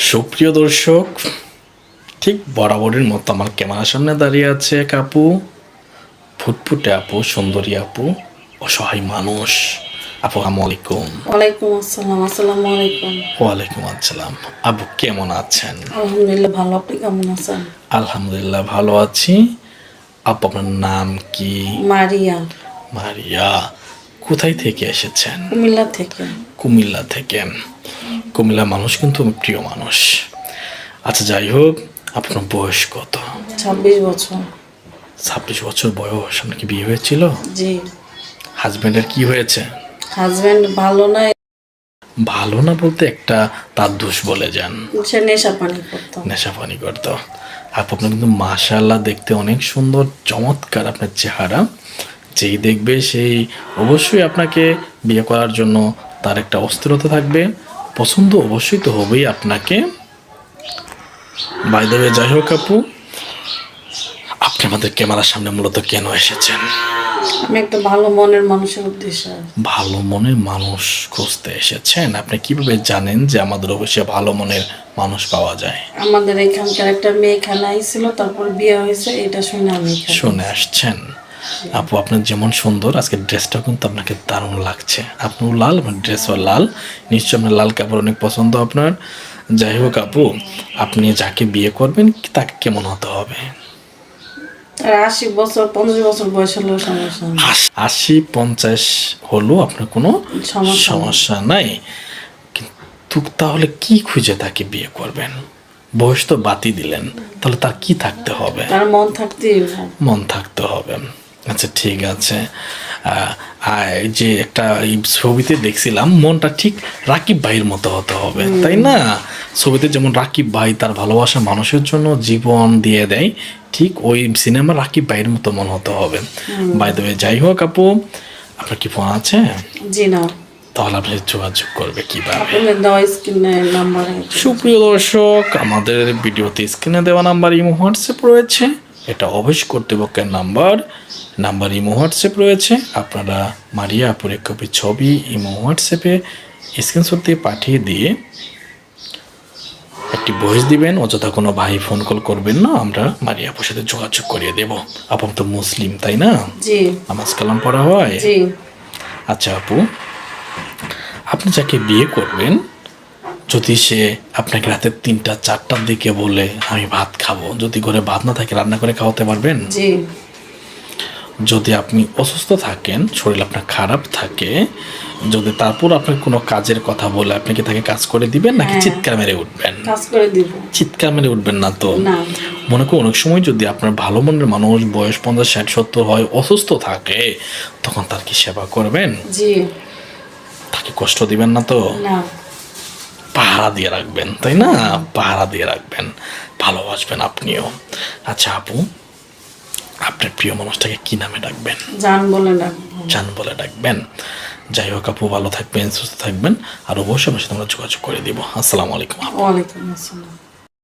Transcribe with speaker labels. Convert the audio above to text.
Speaker 1: সুপ্রিয় দর্শক, ঠিক বরাবরের মতো আমার ক্যামেরার সামনে দাঁড়িয়ে আছে এক আপু, ফুটফুটে আপু, সুন্দরী আপু, অসহায় মানুষ। আপু আসসালামু আলাইকুম।
Speaker 2: ওয়ালাইকুম আসসালাম। আসসালামু আলাইকুম।
Speaker 1: ওয়ালাইকুম আসসালাম। আপু কেমন আছেন?
Speaker 2: আলহামদুলিল্লাহ ভালো, আপনি কেমন আছেন?
Speaker 1: আলহামদুলিল্লাহ ভালো আছি। আপু আপনার নাম কি?
Speaker 2: মারিয়া।
Speaker 1: মারিয়া। কোথায় থেকে এসেছেন?
Speaker 2: কুমিল্লা থেকে।
Speaker 1: কুমিল্লা থেকে। কুমিল্লা মানুষ কিন্তু প্রিয় মানুষ। আচ্ছা, যাই হোক, আপনার বয়স কত?
Speaker 2: 26 বছর।
Speaker 1: 26 বছর বয়স। আপনার কি বিয়ে হয়েছিল?
Speaker 2: জি।
Speaker 1: হাজবেন্ডের কি হয়েছে?
Speaker 2: হাজবেন্ড ভালো না।
Speaker 1: ভালো না বলতে একটা তার দোষ বলে যান।
Speaker 2: সে নেশা পানি করতো।
Speaker 1: নেশা পানি করতো। আপু আপনার কিন্তু মাশাআল্লাহ দেখতে অনেক সুন্দর, চমৎকার আপনার চেহারা। যেই দেখবে সেই অবশ্যই আপনাকে বিয়ে করার জন্য তার একটা অস্থিরতা থাকবে। পছন্দ অবশ্যই তো হবেই আপনাকে। বাই দ্য ওয়ে, যাই হোক আপু, আপনি আমাদের ক্যামেরার সামনে মূলত কেন এসেছেন?
Speaker 2: আমি একটা ভালো মনের মানুষের উদ্দেশ্যে।
Speaker 1: ভালো মনের মানুষ খুঁজতে এসেছেন? আপনি কিভাবে জানেন যে আমাদের অবশ্যই ভালো মনের মানুষ পাওয়া যায়?
Speaker 2: আমাদের এখানকার একটা মেয়ে এখানে আইছিল, তারপর বিয়ে হয়েছে, এটা শুনে আমি
Speaker 1: শুনে আসছেন। আপু আপনার যেমন সুন্দর, আজকে ড্রেসটাও কিন্তু আপনাকে দারুণ লাগছে। আপনিও লাল, আপনার ড্রেসও লাল, নিশ্চয় আপনার লাল কাপড় অনেক পছন্দ আপনার। যাই হোক আপু, আপনি যাকে বিয়ে করবেন তাকে কেমন হতে হবে?
Speaker 2: 80 বছর 50 বছর বয়স হলেও সমস্যা নেই।
Speaker 1: 80-50 হলো আপনার কোনো
Speaker 2: সমস্যা
Speaker 1: সমস্যা নাই। কিন্তু তাহলে কি খুঁজে তাকে বিয়ে করবেন? বয়স তো বাতি দিলেন, তাহলে তার কি থাকতে হবে?
Speaker 2: তার মন থাকতেই হবে।
Speaker 1: মন থাকতে হবে। আচ্ছা ঠিক আছে। এই যে একটা এই ছবিতে দেখছিলাম, মনটা ঠিক রাকিব ভাইয়ের মতো হতে হবে, তাই না? ছবিতে যেমন রাকিব ভাই তার ভালোবাসা মানুষের জন্য জীবন দিয়ে দেয়, ঠিক ওই সিনেমা রাকিব ভাইয়ের মতো মন হতে হবে। বাই দ্য ওয়ে, যাই হোক আপু, আপনার কি ফোন আছে?
Speaker 2: জি না।
Speaker 1: তাহলে আপনি যোগাযোগ করবে কিভাবে?
Speaker 2: আপনাদের দেওয়া স্ক্রিনে নাম্বারে।
Speaker 1: সুপ্রিয় দর্শক, আমাদের ভিডিওতে স্ক্রিনে দেওয়া নাম্বার ইমো হোয়াটসঅ্যাপ রয়েছে। এটা অবশ্য কর্তৃপক্ষের নাম্বার ইমো হোয়াটসঅ্যাপ রয়েছে। আপনারা মারিয়া আপুর এক কপি ছবি ইমো হোয়াটসঅ্যাপে স্ক্রিনশট দিয়ে পাঠিয়ে দিয়ে একটি ভয়েস দিবেন। অযথা কোনো ভাই ফোন কল করবেন না, আমরা মারিয়া আপুর সাথে যোগাযোগ করিয়ে দেব। আপু তো মুসলিম, তাই না?
Speaker 2: জি।
Speaker 1: নামাজ কালাম পড়া হয়?
Speaker 2: জি।
Speaker 1: আচ্ছা আপু, আপনি যাকে বিয়ে করবেন, যদি সে আপনাকে রাতের 3টা-4টার দিকে বলে আমি ভাত খাবো, যদি ঘরে ভাত না থাকে রান্না করে খাওয়াতে পারবেন?
Speaker 2: জি।
Speaker 1: যদি আপনি অসুস্থ থাকেন, শরীর আপনার খারাপ থাকে, যদি তারপর আপনার কোনো কাজের কথা বলে আপনি কি তাকে কাজ করে দিবেন নাকি চিৎকার মেরে উঠবেন?
Speaker 2: কাজ করে দিব।
Speaker 1: চিৎকার মেরে উঠবেন না তো?
Speaker 2: না।
Speaker 1: মনে করুন অনেক সময় যদি আপনার ভালো মনের মানুষ বয়স 50-60-70 হয়, অসুস্থ থাকে, তখন তার কি সেবা করবেন?
Speaker 2: জি।
Speaker 1: তাকে কষ্ট দিবেন না তো?
Speaker 2: না।
Speaker 1: পাহারা দিয়ে রাখবেন, তাই না? পাহারা দিয়ে রাখবেন, ভালোবাসবেন আপনিও। আচ্ছা আপু, আপনার প্রিয় মানুষটাকে কি নামে ডাকবেন?
Speaker 2: জান বলে ডাকবো।
Speaker 1: জান বলে ডাকবেন। যাই হোক আপু, ভালো থাকবেন, সুস্থ থাকবেন, আর অবশ্যই আমার সাথে আমরা যোগাযোগ করে দিব। আসসালামু আলাইকুম।
Speaker 2: ওয়ালাইকুম আসসালাম।